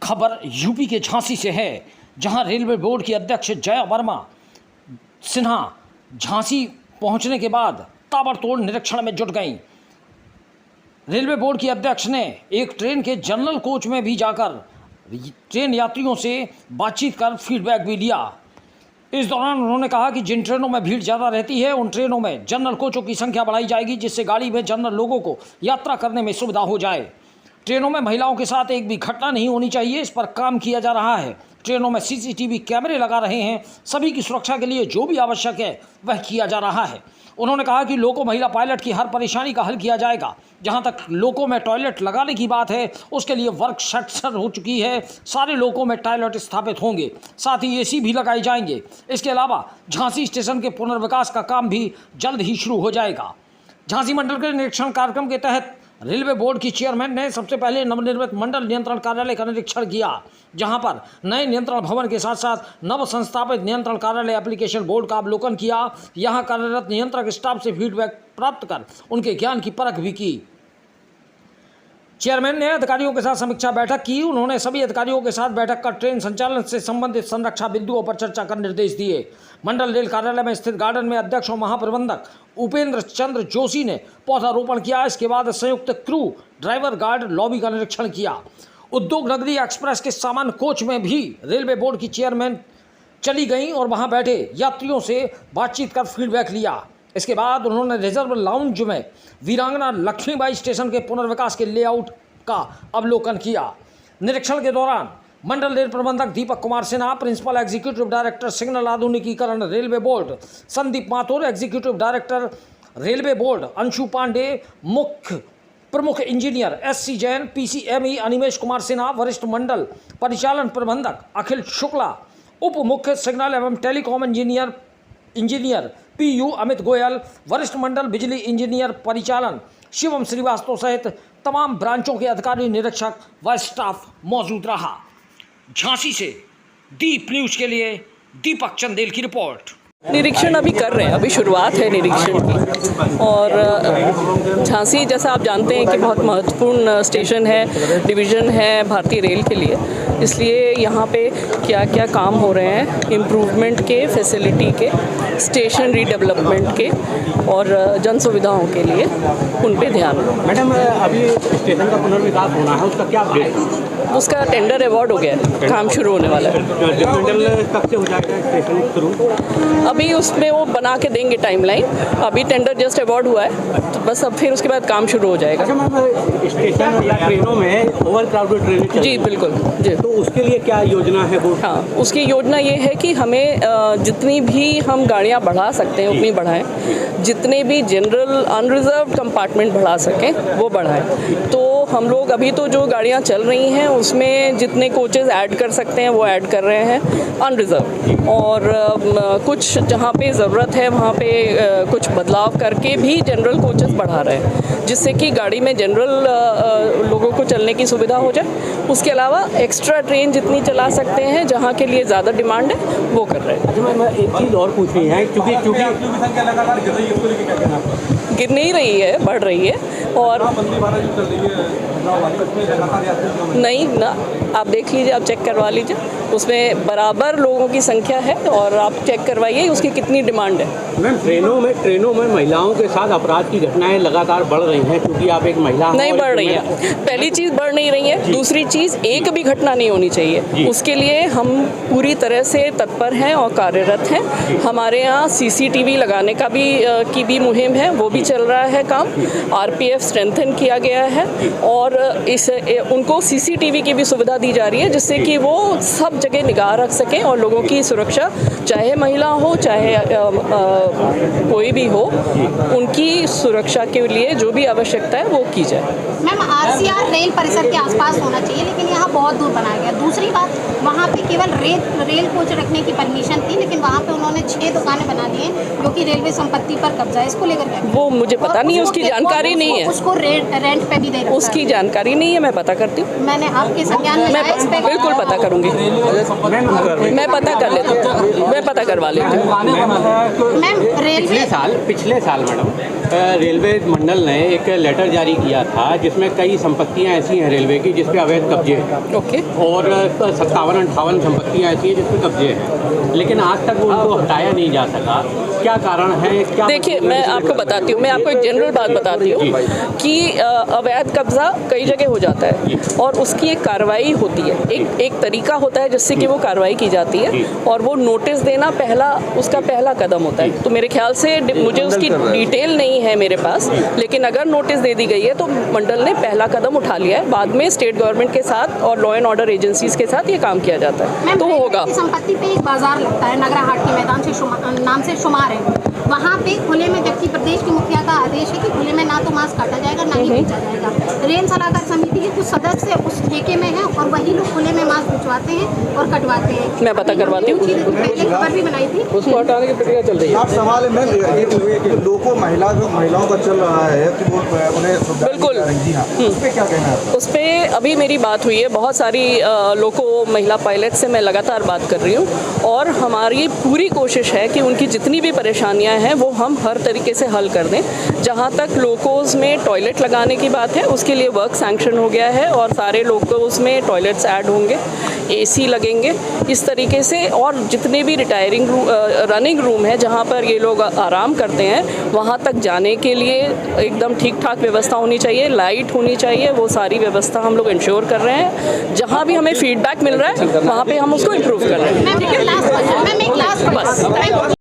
खबर यूपी के झांसी से है, जहां रेलवे बोर्ड की अध्यक्ष जया वर्मा सिन्हा झांसी पहुंचने के बाद ताबड़तोड़ निरीक्षण में जुट गईं। रेलवे बोर्ड की अध्यक्ष ने एक ट्रेन के जनरल कोच में भी जाकर ट्रेन यात्रियों से बातचीत कर फीडबैक भी लिया। इस दौरान उन्होंने कहा कि जिन ट्रेनों में भीड़ ज़्यादा रहती है उन ट्रेनों में जनरल कोचों की संख्या बढ़ाई जाएगी, जिससे गाड़ी में जनरल लोगों को यात्रा करने में सुविधा हो जाए। ट्रेनों में महिलाओं के साथ एक भी घटना नहीं होनी चाहिए, इस पर काम किया जा रहा है। ट्रेनों में सीसीटीवी कैमरे लगा रहे हैं, सभी की सुरक्षा के लिए जो भी आवश्यक है वह किया जा रहा है। उन्होंने कहा कि लोको महिला पायलट की हर परेशानी का हल किया जाएगा। जहां तक लोको में टॉयलेट लगाने की बात है, उसके लिए वर्क सेक्शन हो चुकी है, सारे लोको में टॉयलेट स्थापित होंगे, साथ ही एसी भी लगाए जाएंगे। इसके अलावा झांसी स्टेशन के पुनर्विकास का काम भी जल्द ही शुरू हो जाएगा। झांसी मंडल के निरीक्षण कार्यक्रम के तहत रेलवे बोर्ड की चेयरमैन ने सबसे पहले नवनिर्मित मंडल नियंत्रण कार्यालय का निरीक्षण किया, जहां पर नए नियंत्रण भवन के साथ साथ नव संस्थापित नियंत्रण कार्यालय एप्लीकेशन बोर्ड का अवलोकन किया। यहां कार्यरत नियंत्रक स्टाफ से फीडबैक प्राप्त कर उनके ज्ञान की परख भी की। चेयरमैन ने अधिकारियों के साथ समीक्षा बैठक की। उन्होंने सभी अधिकारियों के साथ बैठक कर ट्रेन संचालन से संबंधित संरक्षा बिंदुओं पर चर्चा कर निर्देश दिए। मंडल रेल कार्यालय में स्थित गार्डन में अध्यक्ष और महाप्रबंधक उपेंद्र चंद्र जोशी ने पौधारोपण किया। इसके बाद संयुक्त क्रू ड्राइवर गार्ड लॉबी का निरीक्षण किया। उद्योग नगरी एक्सप्रेस के सामान्य कोच में भी रेलवे बोर्ड की चेयरमैन चली गईं और वहां बैठे यात्रियों से बातचीत कर फीडबैक लिया। इसके बाद उन्होंने रिजर्व लाउंज में वीरांगना लक्ष्मीबाई स्टेशन के पुनर्विकास के लेआउट का अवलोकन किया। निरीक्षण के दौरान मंडल रेल प्रबंधक Deepak Kumar Sinha, principal executive director signal आधुनिकीकरण railway board Sandeep Mathur, executive director railway board Anshu Pandey, मुख्य प्रमुख engineer SC Jain, PCME Animesh Kumar Sinha, वरिष्ठ मंडल परिचालन प्रबंधक अखिल शुक्ला, उप मुख्य सिग्नल एवं टेलीकॉम इंजीनियर पीयू अमित गोयल, वरिष्ठ मंडल बिजली इंजीनियर परिचालन शिवम श्रीवास्तव सहित तमाम ब्रांचों के अधिकारी, निरीक्षक व स्टाफ मौजूद रहा। झांसी से दीप न्यूज के लिए दीपक चंदेल की रिपोर्ट। निरीक्षण अभी कर रहे हैं, अभी शुरुआत है निरीक्षण की। और झांसी जैसा आप जानते हैं कि बहुत महत्वपूर्ण स्टेशन है, डिवीज़न है भारतीय रेल के लिए, इसलिए यहाँ पे क्या क्या काम हो रहे हैं इम्प्रूवमेंट के, फैसिलिटी के, स्टेशन रीडेवलपमेंट के और जन सुविधाओं के लिए उन पे ध्यान। मैडम, अभी स्टेशन का पुनर्विकास होना है, उसका क्या अपडेट है? उसका टेंडर अवार्ड हो गया है, काम शुरू होने वाला है। कब से हो जाएगा स्टेशन शुरू? अभी उसमें वो बना के देंगे टाइमलाइन। अभी टेंडर जस्ट अवार्ड हुआ है, तो बस अब फिर उसके बाद काम शुरू हो जाएगा। अच्छा मैम, स्टेशन या ट्रेनों में ओवर क्राउडेड ट्रेनें चल रही हैं। जी बिल्कुल जी। तो उसके लिए क्या योजना है वो? हाँ, उसकी योजना ये है कि हमें जितनी भी हम गाड़ियाँ बढ़ा सकते हैं उतनी बढ़ाएं, जितने भी जनरल अनरिजर्व कंपार्टमेंट बढ़ा सकें वो बढ़ाएं। तो हम लोग अभी तो जो गाड़ियाँ चल रही हैं उसमें जितने कोचेज़ ऐड कर सकते हैं वो ऐड कर रहे हैं अनरिजर्व, और कुछ जहाँ पे ज़रूरत है वहाँ पे कुछ बदलाव करके भी जनरल कोचेज़ बढ़ा रहे हैं, जिससे कि गाड़ी में जनरल लोगों को चलने की सुविधा हो जाए। उसके अलावा एक्स्ट्रा ट्रेन जितनी चला सकते हैं जहाँ के लिए ज़्यादा डिमांड है वो कर रहे हैं। अच्छा मैम, एक चीज़ और पूछनी है, क्योंकि गिर नहीं रही है, बढ़ रही है। और नहीं ना, आप देख लीजिए, आप चेक करवा लीजिए, उसमें बराबर लोगों की संख्या है और आप चेक करवाइए उसकी कितनी डिमांड है। मैम, ट्रेनों में महिलाओं के साथ अपराध की घटनाएं लगातार बढ़ रही हैं, क्योंकि आप एक महिला नहीं बढ़ रही है। पहली चीज़ बढ़ नहीं रही है, दूसरी चीज़ एक भी घटना नहीं होनी चाहिए, उसके लिए हम पूरी तरह से तत्पर हैं और कार्यरत हैं। हमारे यहाँ सीसीटीवी लगाने का भी मुहिम है, वो भी चल रहा है काम। आरपीएफ स्ट्रेंथन किया गया है और उनको सीसीटीवी की भी सुविधा दी जा रही है, जिससे कि वो सब जगह निगाह रख सकें और लोगों की सुरक्षा, चाहे महिला हो चाहे कोई भी हो, उनकी सुरक्षा के लिए जो भी आवश्यकता है वो की जाए। मैम, आरसीआर रेल परिसर के आसपास होना चाहिए, लेकिन यहाँ बहुत दूर बनाया गया। दूसरी रही बात, वहाँ पे केवल रेल कोच रखने की परमिशन थी, लेकिन वहाँ पे उन्होंने 6 दुकानें बना दी हैं जो कि रेलवे संपत्ति पर कब्जा है। इसको लेकर क्या? वो मुझे पता नहीं है, उसकी जानकारी नहीं है, उसको रेंट पे भी दे रखा है। उसकी जानकारी नहीं है, मैं पता करती हूँ, मैंने आपके संज्ञान में लाया, इस पे बिल्कुल पता करूँगी, मैं पता कर लेती हूँ, मैं पता करवा लेती हूँ। मैम पिछले साल मैडम रेलवे मंडल ने एक लेटर जारी किया था जिसमें कई संपत्तियां ऐसी हैं रेलवे की जिस पे अवैध कब्जे हैं। ओके। और 57-58 संपत्तियां ऐसी हैं जिस पे कब्जे हैं, लेकिन आज तक उनको हटाया नहीं जा सका। क्या कारण है? क्या देखिए, मैं आपको बताती हूँ, मैं आपको एक जनरल बात बताती हूँ कि अवैध कब्जा कई जगह हो जाता है और उसकी एक कार्रवाई होती है, एक तरीका होता है जिससे कि वो कार्रवाई की जाती है, और वो नोटिस देना उसका पहला कदम होता है। तो मेरे ख्याल से मुझे उसकी डिटेल नहीं है मेरे पास, लेकिन अगर नोटिस दे दी गई है तो मंडल ने पहला कदम उठा लिया है। बाद में स्टेट गवर्नमेंट के साथ और लॉ एंड ऑर्डर एजेंसीज के साथ ये काम किया जाता है, तो होगा। संपत्ति पे एक बाजार लगता है, नगरा हाट के मैदान से नाम से शुमार है, वहाँ पे खुले में, जबकि प्रदेश के मुखिया का आदेश है कि खुले में ना तो मांस काटा जाएगा ना ही बेचा जाएगा। रेल सलाहकार समिति के कुछ सदस्य उस ठेके में हैं और वही लोग खुले में मांस भिजवाते हैं और कटवाते हैं। मैं पता करवाती हूँ, पहले खबर भी बनाई थी, उसको हटाने की प्रक्रिया चल रही है। आप सवाल है मैम, लोगों महिलाओं का चल रहा है कि वो उन्हें बिल्कुल, जी हाँ, उस पर क्या कहना है? उस पर अभी मेरी बात हुई है, बहुत सारी लोगों महिला पायलट से मैं लगातार बात कर रही हूँ और हमारी पूरी कोशिश है कि उनकी जितनी भी परेशानियां हैं वो हम हर तरीके से हल कर दें। जहाँ तक लोकोज में टॉयलेट लगाने की बात है, उसके लिए वर्क सैंक्शन हो गया है और सारे लोकोज में टॉयलेट्स ऐड होंगे, एसी लगेंगे, इस तरीके से। और जितने भी रनिंग रूम है जहाँ पर ये लोग आराम करते हैं, वहाँ तक जाने के लिए एकदम ठीक ठाक व्यवस्था होनी चाहिए, लाइट होनी चाहिए, वो सारी व्यवस्था हम लोग इंश्योर कर रहे हैं। जहाँ भी हमें फीडबैक मिल रहा है वहाँ पे हम उसको इम्प्रूव कर रहे हैं। मैम एक लास्ट क्वेश्चन,